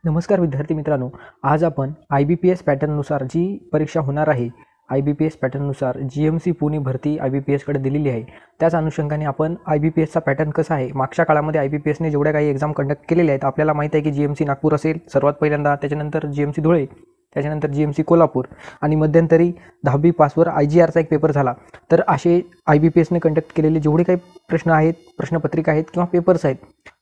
नमस्कार विद्यार्थी मित्रांनो, आज आपण IBPS पॅटर्ननुसार जी परीक्षा होणार आहे, IBPS पॅटर्ननुसार GMC पुणे भरती IBPSकडे दिलेली आहे. त्याच अनुषंगाने आपण IBPSचा पॅटर्न कसा आहे, मागच्या काळामध्ये IBPSने जेवढ्या काही एक्झाम कंडक्ट केलेल्या आहेत, आपल्याला माहिती आहे की GMC नागपूर असेल सर्वात पहिल्यांदा, त्याच्यानंतर GMC धुळे, त्याच्यानंतर GMC कोल्हापूर आणि मध्यंतरी 10वी पासवर IGRचा एक पेपर झाला. तर असे IBPSने कंडक्ट केलेले जेवढे काही प्रश्न आहेत, प्रश्नपत्रिका आहेत किंवा पेपर्स आहेत,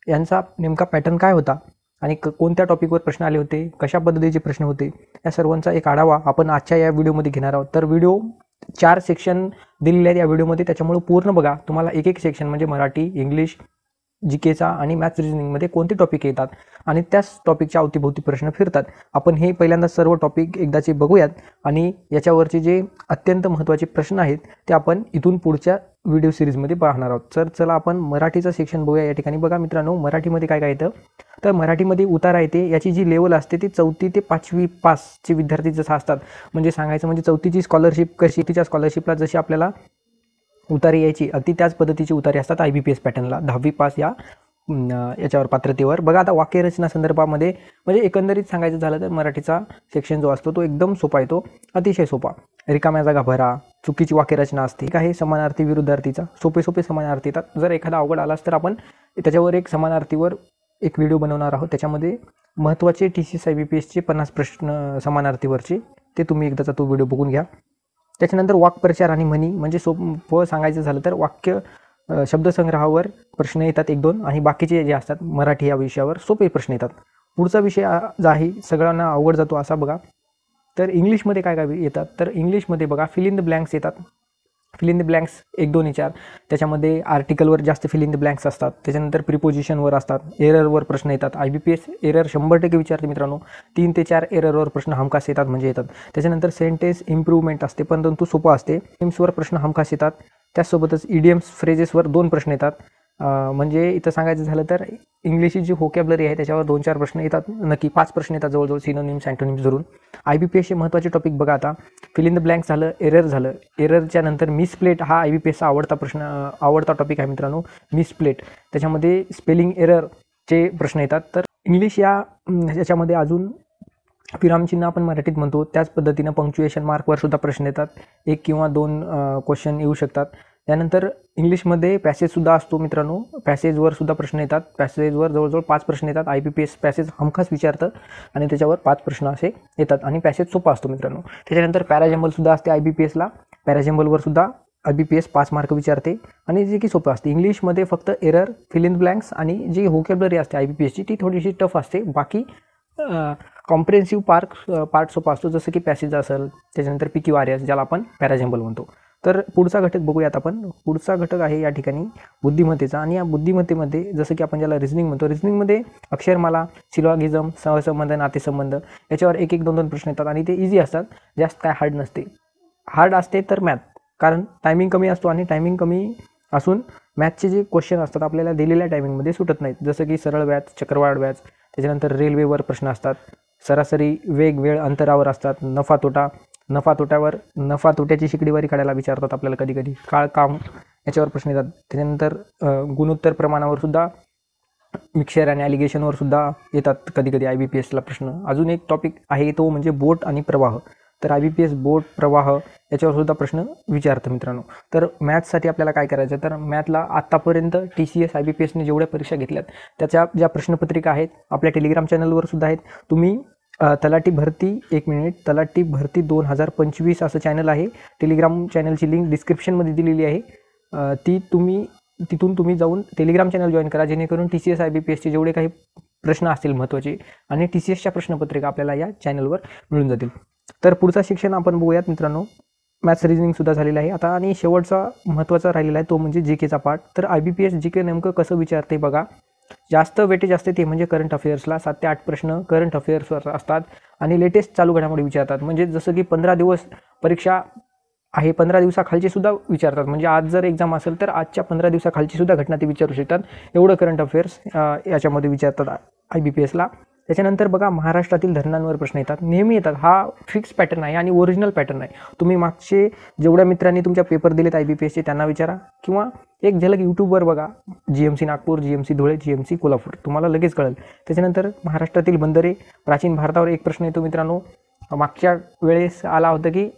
यांचा नेमका पॅटर्न काय होता आणि कोणत्या टॉपिकवर प्रश्न आले होते, कशा पद्धतीचे प्रश्न होते, या सर्वांचा एक आढावा आपण आजच्या या व्हिडिओमध्ये घेणार आहोत. तर व्हिडिओ 4 सेक्शन दिलेले आहेत या व्हिडिओमध्ये, त्याच्यामुळे पूर्ण बघा. तुम्हाला एक सेक्शन म्हणजे मराठी, इंग्लिश, जीकेचा आणि मॅथ्स रिजनिंगमध्ये कोणते टॉपिक येतात आणि त्याच टॉपिकच्या अवतीभोवती प्रश्न फिरतात. आपण हे पहिल्यांदा सर्व टॉपिक एकदाचे बघूयात आणि याच्यावरचे जे अत्यंत महत्त्वाचे प्रश्न आहेत ते आपण इथून पुढच्या व्हिडिओ सिरीजमध्ये पाहणार आहोत. तर चला आपण मराठीचा सेक्शन बघूया. या ठिकाणी बघा मित्रांनो, मराठीमध्ये काय काय येतं. तर मराठीमध्ये उतारा येते. याची जी लेवल असते ती 4थी ते 5वी पासचे विद्यार्थी जसं असतात, म्हणजे सांगायचं म्हणजे 4थीची स्कॉलरशिप कशी, तिच्या स्कॉलरशिपला जशी आपल्याला उतारी यायची, अगदी त्याच पद्धतीची उतारी असतात IBPS पॅटर्नला 10वी पास याच्यावर पात्रतेवर. बघा आता वाक्यरचना संदर्भामध्ये म्हणजे एकंदरीत सांगायचं झालं तर मराठीचा सेक्शन जो असतो तो एकदम सोपा येतो, अतिशय सोपा. रिकाम्या जागा भरा, चुकीची वाक्यरचना असते, काय समानार्थी विरुद्धार्थीचा सोपे समानार्थी येतात. जर एखादा अवघड आलाच तर आपण त्याच्यावर एक समानार्थीवर एक व्हिडिओ बनवणार आहोत. त्याच्यामध्ये महत्त्वाचे TCS IBPSचे 50 प्रश्न समानार्थीवरचे, ते तुम्ही एकदाचा तो व्हिडिओ बघून घ्या. त्याच्यानंतर वाक्प्रचार आणि म्हणी, म्हणजे सोपं सांगायचं झालं तर वाक्य शब्दसंग्रहावर प्रश्न येतात 1-2 आणि बाकीचे जे असतात मराठी या विषयावर सोपे प्रश्न येतात. पुढचा विषय जो आहे सगळ्यांना अवघड जातो असा बघा. तर इंग्लिशमध्ये काय काय येतात, तर इंग्लिशमध्ये बघा फिल इन द ब्लँक्स येतात. फिल इन द ब्लँक्स 1-2 विचार, त्याच्यामध्ये आर्टिकलवर जास्त फिल इन द ब्लँक्स असतात. त्याच्यानंतर प्रिपोजिशनवर असतात, एररवर प्रश्न येतात. IBPS एरर 100% विचारते मित्रांनो. 3 ते 4 एररवर प्रश्न हमखास येतात म्हणजे येतात. त्याच्यानंतर सेंटेन्स इम्प्रूव्हमेंट असते, परंतु सोपं असते. टीम्सवर प्रश्न हमखास येतात. त्याचसोबतच इडियम्स फ्रेजेसवर 2 प्रश्न येतात. म्हणजे इथं सांगायचं झालं तर इंग्लिशची जी व्होकॅब्युलरी आहे त्याच्यावर 2-4 प्रश्न येतात, नक्की 5 प्रश्न येतात जवळजवळ, सिनोनिम्स अँटोनिम्स धरून. IBPSचे महत्त्वाचे टॉपिक बघा आता. फिल इन द ब्लँक्स झालं, एरर झालं. एररच्या नंतर मिसप्लेट हा IBPSचा आवडता टॉपिक आहे मित्रांनो, मिसप्लेट. त्याच्यामध्ये स्पेलिंग एररचे प्रश्न येतात. तर इंग्लिश याच्यामध्ये अजून विरामचिन्ह आपण मराठीत म्हणतो, त्याच पद्धतीनं पंक्च्युएशन मार्कवर सुद्धा प्रश्न येतात. 1 किंवा 2 क्वेश्चन येऊ शकतात. त्यानंतर इंग्लिशमध्ये पॅसेजसुद्धा असतो मित्रांनो, पॅसेजवर सुद्धा प्रश्न येतात. पॅसेजवर जवळजवळ 5 प्रश्न येतात. IBPS पॅसेज हमखास विचारतं आणि त्याच्यावर 5 प्रश्न असे येतात आणि पॅसेज सोपा असतो मित्रांनो. त्याच्यानंतर पॅराजंबलसुद्धा असते IBPSला. पॅराजंबलवर सुद्धा IBPS 5 मार्क विचारते आणि जे की सोपं असते. इंग्लिशमध्ये फक्त एरर, फिल इन ब्लँक्स आणि जी व्होकॅब्युलरी असते IBPSची ती थोडीशी टफ असते. बाकी कॉम्प्रिहेन्सिव्ह पार्ट सोपा असतो, जसं की पॅसेज असेल. त्याच्यानंतर PQRS ज्याला आपण पॅराजंबल म्हणतो. तर पुढचा घटक बघूयात आपण. पुढचा घटक आहे या ठिकाणी बुद्धिमत्तेचा, आणि या बुद्धिमत्तेमध्ये जसं की आपण ज्याला रिजनिंग म्हणतो, रिजनिंगमध्ये अक्षरमाला, सिलॉगिझम, सहसंबंध, नातेसंबंध याच्यावर 1-1, 2-2 प्रश्न येतात आणि ते इझी असतात, जास्त काय हार्ड नसते. हार्ड असते तर मॅथ, कारण टायमिंग कमी असतो आणि टायमिंग कमी असून मॅथचे जे क्वेश्चन असतात आपल्याला दिलेल्या टायमिंगमध्ये सुटत नाहीत, जसं की सरळ व्याज, चक्रवाढ व्याज. त्याच्यानंतर रेल्वेवर प्रश्न असतात, सरासरी वेग वेळ अंतरावर असतात, नफा तोट्याची शिकडेवारी काढायला विचारतात आपल्याला कधी कधी, काळ काम याच्यावर प्रश्न येतात. त्याच्यानंतर गुणोत्तर प्रमाणावर सुद्धा, मिक्सचर आणि ॲलिगेशनवर सुद्धा येतात कधी कधी IBPSला प्रश्न. अजून एक टॉपिक आहे तो म्हणजे बोट आणि प्रवाह. तर IBPS बोट, प्रवाह याच्यावर सुद्धा प्रश्न विचारतं मित्रांनो. तर मॅथ्ससाठी आपल्याला काय करायचं, तर मॅथला आत्तापर्यंत TCS IBPSने जेवढ्या परीक्षा घेतल्यात त्याच्या ज्या प्रश्नपत्रिका आहेत आपल्या टेलिग्राम चॅनलवर सुद्धा आहेत. तुम्ही तलाठी भरती 1 मिनिट, तलाठी भरती 2025 असं चॅनल आहे. टेलिग्राम चॅनलची लिंक डिस्क्रिप्शनमध्ये दिलेली आहे. तिथून तुम्ही जाऊन टेलिग्राम चॅनल जॉईन करा, जेणेकरून TCS IBPSचे जेवढे काही प्रश्न असतील महत्त्वाचे आणि TCSच्या प्रश्नपत्रिका आपल्याला या चॅनलवर मिळून जातील. तर पुढचा शिक्षण आपण बघूयात मित्रांनो. मॅथ्स रिजनिंग सुद्धा झालेलं आहे आता, आणि शेवटचा महत्त्वाचा राहिलेला आहे तो म्हणजे GKचा पार्ट. तर IBPS GK नेमकं कसं विचारते बघा. जास्त वेटेज असते ते म्हणजे करंट अफेअर्सला. 7 ते 8 प्रश्न करंट अफेअर्सवर असतात आणि लेटेस्ट चालू घडामोडी विचारतात. म्हणजे जसं की 15 दिवस परीक्षा आहे, 15 दिवसाखालची सुद्धा विचारतात. म्हणजे आज जर एक्झाम असेल तर आजच्या 15 दिवसाखालची सुद्धा घटना ते विचारू शकतात. एवढं करंट अफेअर्स याच्यामध्ये विचारतात IBPSला. त्याच्यानंतर बघा महाराष्ट्रातील धरणांवर प्रश्न येतात, नेहमी येतात. हा फिक्स पॅटर्न आहे आणि ओरिजिनल पॅटर्न आहे. तुम्ही मागचे जेवढ्या मित्रांनी तुमच्या पेपर दिलेत IBPSचे त्यांना विचारा, किंवा एक झलक यूट्यूबवर बघा, GMC Nagpur, GMC Dhule, GMC Kolhapur, तुम्हाला लगेच कळेल. त्याच्यानंतर महाराष्ट्रातील बंदरे, प्राचीन भारतावर एक प्रश्न येतो मित्रांनो. मागच्या वेळेस आला होता की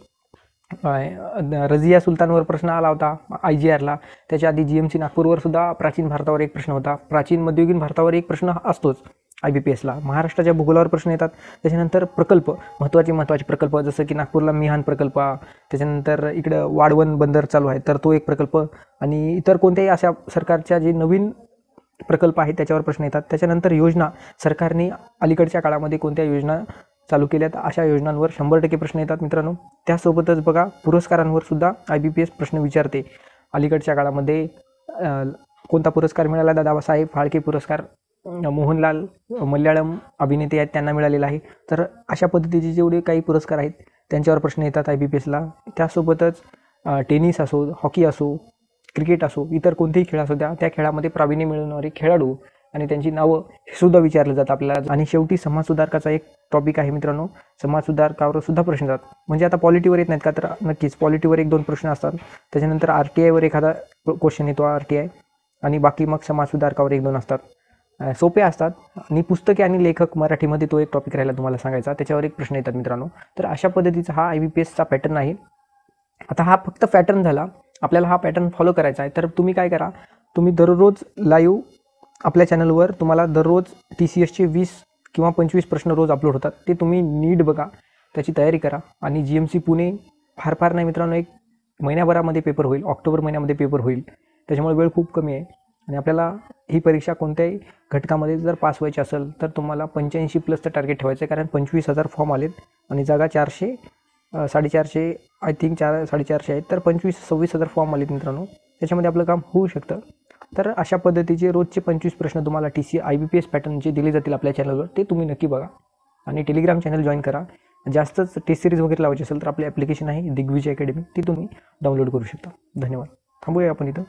रझिया सुलतानवर प्रश्न आला होता IGRला. त्याच्या आधी GMC नागपूरवर सुद्धा प्राचीन भारतावर एक प्रश्न होता. प्राचीन मध्ययुगीन भारतावर एक प्रश्न असतोच IBPSला. महाराष्ट्राच्या भूगोलावर प्रश्न येतात. त्याच्यानंतर प्रकल्प, महत्त्वाचे प्रकल्प, जसं की नागपूरला मिहान प्रकल्प, त्याच्यानंतर इकडं वाढवण बंदर चालू आहे तर तो एक प्रकल्प, आणि इतर कोणत्याही अशा सरकारच्या जे नवीन प्रकल्प आहेत त्याच्यावर प्रश्न येतात. त्याच्यानंतर योजना, सरकारने अलीकडच्या काळामध्ये कोणत्या योजना चालू केल्यात अशा योजनांवर 100% प्रश्न येतात मित्रांनो. त्यासोबतच बघा पुरस्कारांवर सुद्धा IBPS प्रश्न विचारते. अलीकडच्या काळामध्ये कोणता पुरस्कार मिळाला? दादासाहेब फाळके पुरस्कार मोहनलाल मल्याळम अभिनेते आहेत त्यांना मिळालेला आहे. तर अशा पद्धतीचे जेवढे काही पुरस्कार आहेत त्यांच्यावर प्रश्न येतात IBPSला. त्यासोबतच टेनिस असो, हॉकी असो, क्रिकेट असो, इतर कोणतेही खेळ असो त्या खेळामध्ये प्रावीण्य मिळवणारे खेळाडू आणि त्यांची नावं हे सुद्धा विचारलं जातं आपल्याला. आणि शेवटी समाजसुधारकाचा एक टॉपिक आहे मित्रांनो. समाजसुधारकावर सुद्धा प्रश्न येतात. म्हणजे आता पॉलिटीवर येत नाहीत का? तर नक्कीच पॉलिटीवर 1-2 प्रश्न असतात. त्याच्यानंतर RTIवर एखादा क्वेश्चन येतो, RTI, आणि बाकी मग समाजसुधारकावर 1-2 असतात. सोपे असतात. आणि पुस्तके आणि लेखक मराठीमध्ये तो एक टॉपिक राहिला तुम्हाला सांगायचा, त्याच्यावर एक प्रश्न येतात मित्रांनो. तर अशा पद्धतीचा हा IBPSचा पॅटर्न आहे. आता हा फक्त पॅटर्न झाला, आपल्याला हा पॅटर्न फॉलो करायचा आहे. तर तुम्ही काय करा, तुम्ही दररोज लाईव्ह आपल्या चॅनलवर तुम्हाला दररोज TCSचे 20 किंवा 25 प्रश्न रोज अपलोड होतात. ते तुम्ही नीट बघा, त्याची तयारी करा. आणि GMC पुणे फार नाही मित्रांनो, 1 महिन्याभरामध्ये पेपर होईल, ऑक्टोबर महिन्यामध्ये पेपर होईल. त्याच्यामुळे वेळ खूप कमी आहे आणि आपल्याला ही परीक्षा कोणत्याही घटकामध्ये जर पास व्हायची असेल तर तुम्हाला 85+ टार्गेट ठेवायचं आहे. कारण 25,000 फॉर्म आलेत आणि जागा 400 450 आय थिंक 400-450 आहेत. तर 25,000-26,000 फॉर्म आलेत मित्रांनो. त्याच्यामध्ये आपलं काम होऊ शकतं. तर अशा पद्धतीचे रोजचे 25 प्रश्न तुम्हाला IBPS पॅटर्न जे दिले जातील आपल्या चॅनलवर ते तुम्ही नक्की बघा. आणि टेलिग्राम चॅनल जॉईन करा. जास्तच टेस्ट सिरीज वगैरे लावायची असेल तर आपली ॲप्लिकेशन आहे दिग्विजय अकॅडमी, ती तुम्ही डाउनलोड करू शकता. धन्यवाद. थांबूया आपण इथं.